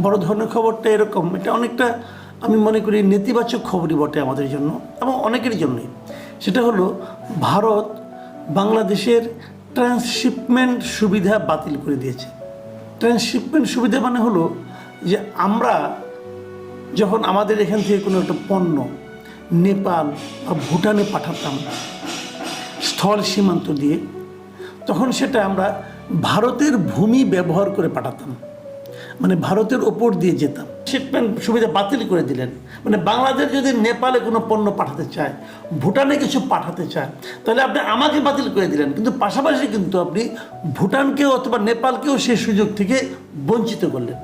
বড় ধরনের খবরটা এরকম, এটা অনেকটা আমি মনে করি নেতিবাচক খবরই বটে আমাদের জন্য এবং অনেকের জন্যই। সেটা হলো ভারত বাংলাদেশের ট্রান্সশিপমেন্ট সুবিধা বাতিল করে দিয়েছে। ট্রান্সশিপমেন্ট সুবিধা মানে হলো যে আমরা যখন আমাদের এখান থেকে কোনো একটা পণ্য নেপাল বা ভুটানে পাঠাতাম স্থল সীমান্ত দিয়ে, তখন সেটা আমরা ভারতের ভূমি ব্যবহার করে পাঠাতাম, মানে ভারতের ওপর দিয়ে যেতাম। শিপমেন্ট সুবিধা বাতিল করে দিলেন, মানে বাংলাদেশ যদি নেপালে কোনো পণ্য পাঠাতে চায়, ভুটানে কিছু পাঠাতে চায়, তাহলে আপনি আমাকে বাতিল করে দিলেন, কিন্তু পাশাপাশি কিন্তু আপনি ভুটানকেও অথবা নেপালকেও সেই সুযোগ থেকে বঞ্চিত করলেন।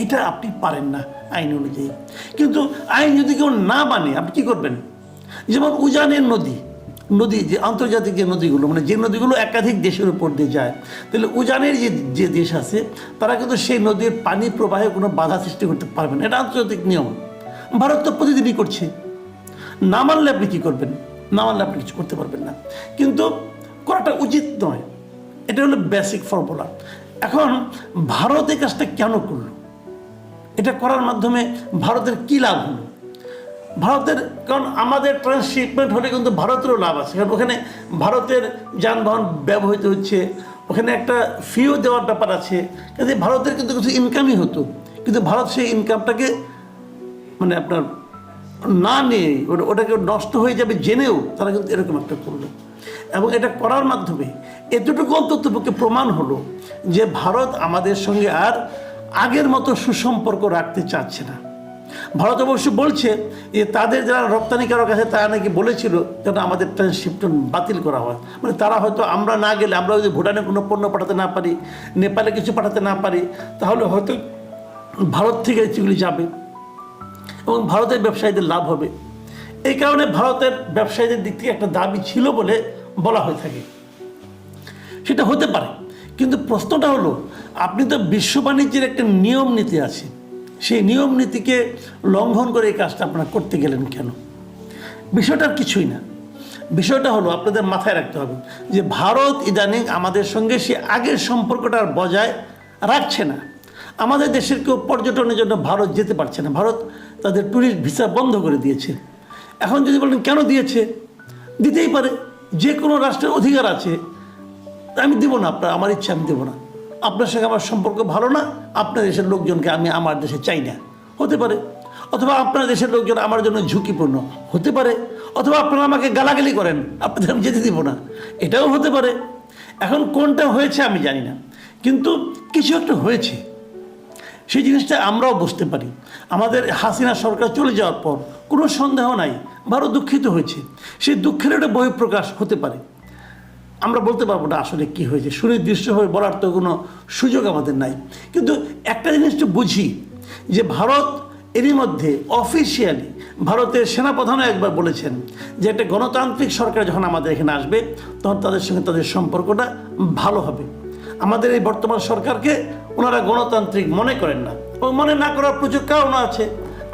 এটা আপনি পারেন না আইন অনুযায়ী। কিন্তু আইন যদি কেউ না মানে আপনি কী করবেন? যেমন উজানের নদী যে আন্তর্জাতিক যে নদীগুলো, মানে যে নদীগুলো একাধিক দেশের উপর দিয়ে যায়, তাহলে উজানের যে দেশ আছে তারা কিন্তু সেই নদীর পানি প্রবাহে কোনো বাধা সৃষ্টি করতে পারবে না, এটা আন্তর্জাতিক নিয়ম। ভারত তো প্রতিদিনই করছে। না মানলে আপনি কী করবেন? না মানলে আপনি কিছু করতে পারবেন না, কিন্তু করাটা উচিত নয়। এটা হলো বেসিক ফর্মুলা। এখন ভারত এই কাজটা কেন করলো? এটা করার মাধ্যমে ভারতের কী লাভ হলো? ভারতের, কারণ আমাদের ট্রান্সশিপমেন্ট হলে কিন্তু ভারতেরও লাভ আছে, কারণ ওখানে ভারতের যানবাহন ব্যবহৃত হচ্ছে, ওখানে একটা ফিও দেওয়ার ব্যাপার আছে, কাজে ভারতের কিন্তু কিছু ইনকামই হতো। কিন্তু ভারত সেই ইনকামটাকে মানে আপনার না নিয়ে ওটাকে নষ্ট হয়ে যাবে জেনেও তারা কিন্তু এরকম একটা করলো। এবং এটা করার মাধ্যমে এতটুকু অন্ততপক্ষে প্রমাণ হলো যে ভারত আমাদের সঙ্গে আর আগের মতো সুসম্পর্ক রাখতে চাচ্ছে না। ভারত অবশ্য বলছে যে তাদের যারা রপ্তানিকারক আছে তারা নাকি বলেছিল যেন আমাদের ট্রান্সশিপমেন্ট বাতিল করা হয়, মানে তারা হয়তো আমরা না গেলে, আমরা যদি ভুটানে কোনো পণ্য পাঠাতে না পারি, নেপালে কিছু পাঠাতে না পারি, তাহলে হয়তো ভারত থেকে সেগুলি যাবে এবং ভারতের ব্যবসায়ীদের লাভ হবে। এই কারণে ভারতের ব্যবসায়ীদের দিক থেকে একটা দাবি ছিল বলে বলা হয়ে থাকে। সেটা হতে পারে, কিন্তু প্রশ্নটা হলো আপনি তো বিশ্ব বাণিজ্যের একটা নিয়ম নীতি আছে, সেই নিয়ম নীতিকে লঙ্ঘন করে এই কাজটা আপনারা করতে গেলেন কেন? বিষয়টার কিছুই না। বিষয়টা হলো আপনাদের মাথায় রাখতে হবে যে ভারত ইদানিং আমাদের সঙ্গে সে আগের সম্পর্কটা আর বজায় রাখছে না। আমাদের দেশের কেউ পর্যটনের জন্য ভারত যেতে পারছে না, ভারত তাদের ট্যুরিস্ট ভিসা বন্ধ করে দিয়েছে। এখন যদি বলেন কেন দিয়েছে, দিতেই পারে, যে কোনো রাষ্ট্রের অধিকার আছে, আমি দেবো না, আমার ইচ্ছা আমি দেবো না, আপনার সঙ্গে আমার সম্পর্ক ভালো না, আপনার দেশের লোকজনকে আমি আমার দেশে চাই না, হতে পারে। অথবা আপনার দেশের লোকজন আমার জন্য ঝুঁকিপূর্ণ, হতে পারে। অথবা আপনারা আমাকে গালাগালি করেন, আপনাদের আমি যেতে দিব না, এটাও হতে পারে। এখন কোনটা হয়েছে আমি জানি না, কিন্তু কিছু একটা হয়েছে, সেই জিনিসটা আমরাও বুঝতে পারি। আমাদের হাসিনা সরকার চলে যাওয়ার পর কোনো সন্দেহ নাই ভারত দুঃখিত হয়েছে, সেই দুঃখের একটা বহিঃপ্রকাশ হতে পারে। আমরা বলতে পারবো না আসলে কী হয়েছে, সুনির্দিষ্টভাবে বলার তো কোনো সুযোগ আমাদের নাই। কিন্তু একটা জিনিস তো বুঝি যে ভারত এরই মধ্যে অফিসিয়ালি ভারতের সেনাপ্রধানও একবার বলেছেন যে একটা গণতান্ত্রিক সরকার যখন আমাদের এখানে আসবে তখন তাদের সঙ্গে তাদের সম্পর্কটা ভালো হবে। আমাদের এই বর্তমান সরকারকে ওনারা গণতান্ত্রিক মনে করেন না, এবং মনে না করার প্রচুর কারণ আছে।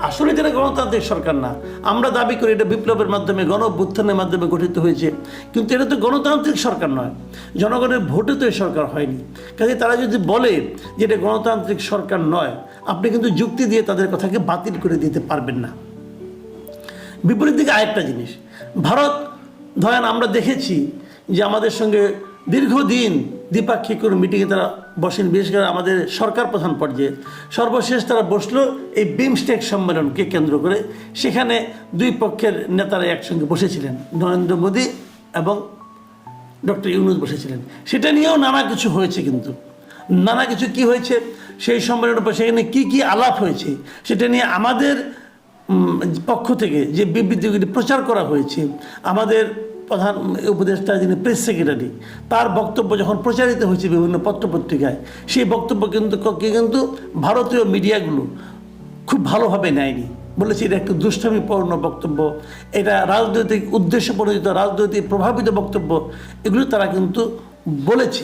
আসলে যেটা গণতান্ত্রিক সরকার না, আমরা দাবি করি এটা বিপ্লবের মাধ্যমে, গণ অভ্যুত্থানের মাধ্যমে গঠিত হয়েছে, কিন্তু এটা তো গণতান্ত্রিক সরকার নয়, জনগণের ভোটে তো এই সরকার হয়নি। কাজে তারা যদি বলে যে এটা গণতান্ত্রিক সরকার নয়, আপনি কিন্তু যুক্তি দিয়ে তাদের কথাকে বাতিল করে দিতে পারবেন না। বিপরীত দিকে আরেকটা জিনিস, ভারত ধরেন আমরা দেখেছি যে আমাদের সঙ্গে দীর্ঘদিন দ্বিপাক্ষিক কোনো মিটিংয়ে তারা বসেন, বিশেষ করে আমাদের সরকার প্রধান পর্যায়ে। সর্বশেষ তারা বসলো এই বিমস্টেক সম্মেলনকে কেন্দ্র করে, সেখানে দুই পক্ষের নেতারা একসঙ্গে বসেছিলেন, নরেন্দ্র মোদী এবং ডক্টর ইউনূস বসেছিলেন। সেটা নিয়েও নানা কিছু হয়েছে, কিন্তু নানা কিছু কি হয়েছে সেই সম্মেলনের পর সেখানে কী কী আলাপ হয়েছে সেটা নিয়ে আমাদের পক্ষ থেকে যে বিবৃতিগুলি প্রচার করা হয়েছে, আমাদের প্রধান উপদেষ্টা যিনি প্রেস সেক্রেটারি তার বক্তব্য যখন প্রচারিত হয়েছে বিভিন্ন পত্রপত্রিকায়, সেই বক্তব্য কিন্তু ভারতীয় মিডিয়াগুলো খুব ভালোভাবে নেয়নি, বলেছে এটা একটু দুষ্টামিপূর্ণ বক্তব্য, এটা রাজনৈতিক উদ্দেশ্য প্রণোদিত, রাজনৈতিক প্রভাবিত বক্তব্য, এগুলো তারা কিন্তু বলেছে।